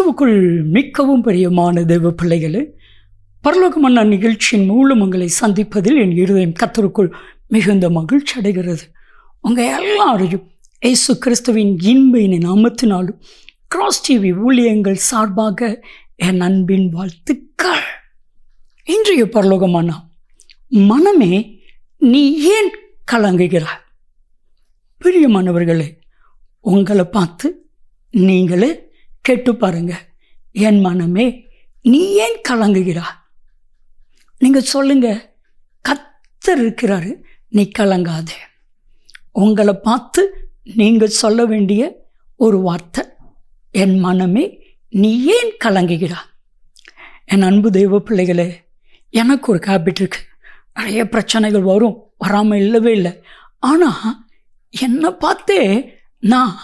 கிறிஸ்துவுக்குள் மிக்கவும் பிரியமான தேவ பிள்ளைகளே, பரலோகமன்னா நிகழ்ச்சியின் மூலம் உங்களை சந்திப்பதில் என் இருதயம் கர்த்தருக்குள் மிகுந்த மகிழ்ச்சி அடைகிறது. உங்கள் எல்லாரையும் இயேசு கிறிஸ்துவின் இன்ப நாமத்தினாலும் கிராஸ் டிவி ஊழியங்கள் சார்பாக என் அன்பின் வாழ்த்துக்கள். இன்றைய பரலோகமன்னா, மனமே நீ ஏன் கலங்குகிறாய்? பிரியமானவர்களே, உங்களை பார்த்து நீங்களே கேட்டு பாருங்க. என் மனமே நீ ஏன் கலங்குகிறாய்? நீங்க சொல்லுங்க, கர்த்தர் இருக்கிறாரு, நீ கலங்காதே. உங்களை பார்த்து நீங்க சொல்ல வேண்டிய ஒரு வார்த்தை, என் மனமே நீ ஏன் கலங்குகிறாய்? என் அன்பு தெய்வ பிள்ளைகளே, எனக்கு ஒரு ஹேபிட் இருக்கு. நிறைய பிரச்சனைகள் வரும், வராமல் இல்லவே இல்லை. ஆனால் என்னை பார்த்தே நான்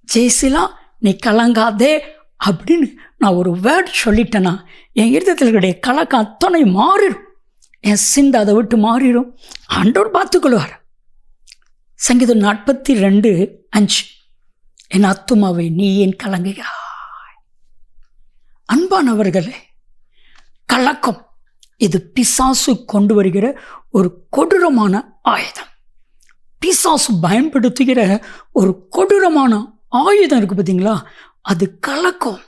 ஜெய்சிலா நீ கலங்காதே அப்படின்னு நான் ஒரு வேர்ட் சொல்லிட்டேன்னா என் இருதயத்தினுடைய கலக்கம் அத்தனை மாறிடும். என் சிந்தை அதை விட்டு மாறிடும். ஆண்டவர் பார்த்துக்கொள்வார். சங்கீதம் 42:5, என் ஆத்துமாவை நீ ஏன் கலங்குகிறாய்? அன்பானவர்களே, கலக்கம் இது பிசாசு கொண்டு வருகிற ஒரு கொடூரமான ஆயுதம். பிசாசு பயன்படுத்துகிற ஒரு கொடூரமான ஆயுதம் இருக்குது பார்த்தீங்களா, அது கலக்கம்.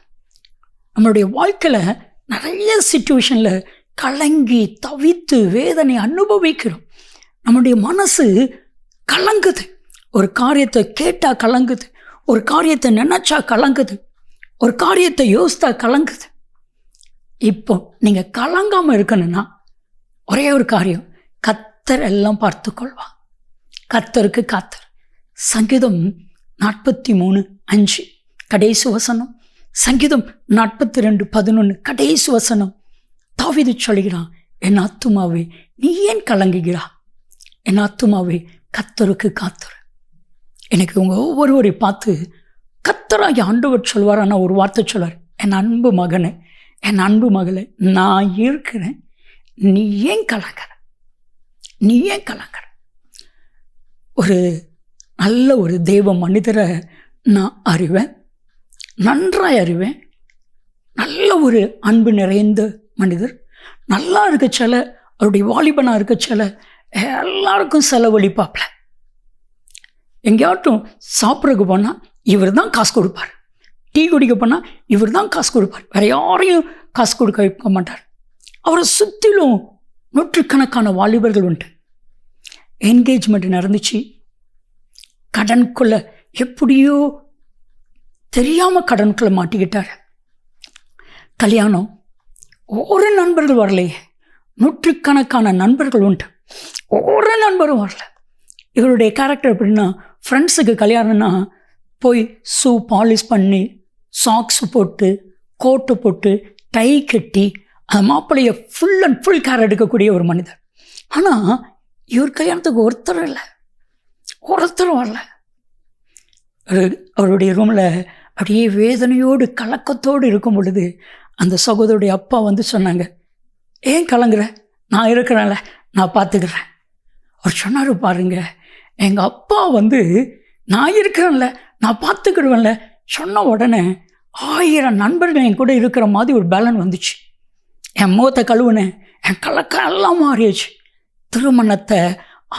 நம்மளுடைய வாழ்க்கையில் நிறைய சிச்சுவேஷனில் கலங்கி தவித்து வேதனை அனுபவிக்கிறோம். நம்முடைய மனசு கலங்குது. ஒரு காரியத்தை கேட்டால் கலங்குது, ஒரு காரியத்தை நினச்சா கலங்குது, ஒரு காரியத்தை யோசித்தா கலங்குது. இப்போ நீங்கள் கலங்காமல் இருக்கணும்னா ஒரே ஒரு காரியம், கர்த்தர் எல்லாம் பார்த்துக்கொள்வா. கர்த்தருக்கு காத்தர். சங்கீதம் 43:5 கடைசி வசனம். சங்கீதம் 42:11 கடைசி வசனம். தாவீது சொல்கிறான், என் ஆத்துமாவே நீ ஏன் கலங்குகிறா? என் ஆத்துமாவே கர்த்தருக்கு காத்தர். எனக்கு உங்கள் ஒவ்வொருவரை பார்த்து கர்த்தராகிய ஆண்டவர் சொல்வார். ஆனால் ஒரு வார்த்தை சொல்வார், என் அன்பு மகனே, என் அன்பு மகளே, நான் இருக்கிறேன், நீ ஏன் கலங்குற? நீ ஏன் கலங்குற? ஒரு நல்ல ஒரு தெய்வ மனிதரை நான் அறிவேன், நன்றாய் அறிவேன். நல்ல ஒரு அன்பு நிறைந்த மனிதர். நல்லா இருக்க சில, அவருடைய வாலிபனாக இருக்க சில எல்லாருக்கும் செலவழிப்பாப்ல. எங்கேயாட்டும் சாப்பிட்றதுக்கு போனால் இவர் தான் காசு கொடுப்பார். டீ குடிக்க போனால் இவர் தான் காசு கொடுப்பார். வேறு யாரையும் காசு கொடுக்க வைக்க மாட்டார். அவரை சுற்றிலும் நூற்றுக்கணக்கான வாலிபர்கள் உண்டு. என்கேஜ்மெண்ட் நடந்துச்சு. கடனுக்குள்ள எப்படியோ தெரியாமல் கடனுக்குள்ள மாட்டிக்கிட்டார். கல்யாணம், ஒரு நண்பர்கள் வரலையே, நூற்றுக்கணக்கான நண்பர்கள் உண்டு, ஒரு நண்பரும் வரல. இவருடைய கேரக்டர் எப்படின்னா, ஃப்ரெண்ட்ஸுக்கு கல்யாணம்னா போய் ஷூ பாலிஷ் பண்ணி, சாக்ஸ் போட்டு, கோட்டு போட்டு, டை கட்டி, அந்த மாப்பிள்ளையை ஃபுல் அண்ட் ஃபுல் கேர் எடுக்கக்கூடிய ஒரு மனிதர். ஆனால் இவர் கல்யாணத்துக்கு ஒருத்தரும் இல்லை, ஒருத்தரும் வரல. அவருடைய ரூமில் அப்படியே வேதனையோடு கலக்கத்தோடு இருக்கும் பொழுது அந்த சகோதரருடைய அப்பா வந்து சொன்னாங்க, ஏன் கலங்குற? நான் இருக்கிறேன்ல, நான் பார்த்துக்கிறேன். அவர் சொன்னார், பாருங்க, எங்கள் அப்பா வந்து நான் இருக்கிறேன்ல, நான் பார்த்துக்கிடுவேன்ல சொன்ன உடனே 1000 நண்பர்கள் என் கூட இருக்கிற மாதிரி ஒரு பேலன் வந்துச்சு. என் முகத்தை கழுவுனேன், என் கலக்கம் எல்லாம் மாறிடுச்சு. திருமணத்தை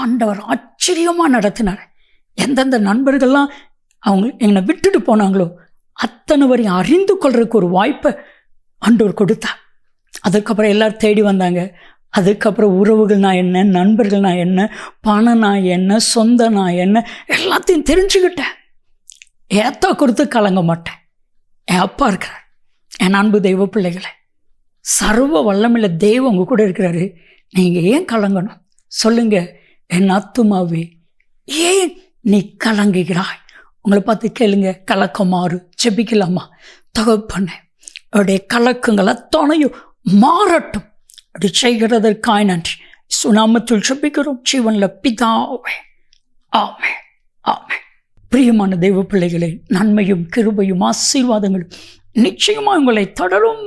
ஆண்டவர் ஆச்சரியமாக நடத்தினார். எந்தெந்த நண்பர்கள்லாம் அவங்க என்னை விட்டுட்டு போனாங்களோ அத்தனை வரையும் அறிந்து கொள்றதுக்கு ஒரு வாய்ப்பை ஆண்டவர் கொடுத்தார். அதுக்கப்புறம் எல்லோரும் தேடி வந்தாங்க. அதுக்கப்புறம் உறவுகள் நான் என்ன, நண்பர்கள் நான் என்ன, பணம் நான் என்ன, சொந்த நான் என்ன, எல்லாத்தையும் தெரிஞ்சுக்கிட்டேன். ஏத்தா கொடுத்து கலங்க மாட்டேன். என் அப்பா இருக்கிறார். என் அன்பு தெய்வ பிள்ளைகளை, சர்வ வல்லமையில தெய்வம் உங்க கூட இருக்கிறாரு. நீங்கள் ஏன் கலங்கணும்? சொல்லுங்க, என் ஆத்துமாவே ஏன் நீ கலங்குகிறாய்? உங்களை பார்த்து கேளுங்க, கலக்கம் மாறு. ஜெபிக்கலாமா? தகப்பனே, அவருடைய கலக்கங்கள் அத்தனையும் மாறட்டும். அப்படி செய்கிறதற்காய் நன்றி. சுனாமத்தில் ஜெபிக்கிறோம் ஜீவனில் பிதாவே, ஆமே ஆமே. பிரியமான தெய்வ பிள்ளைகளே, நன்மையும் கிருபையும் ஆசீர்வாதங்களும் நிச்சயமாக உங்களை தொடரும்.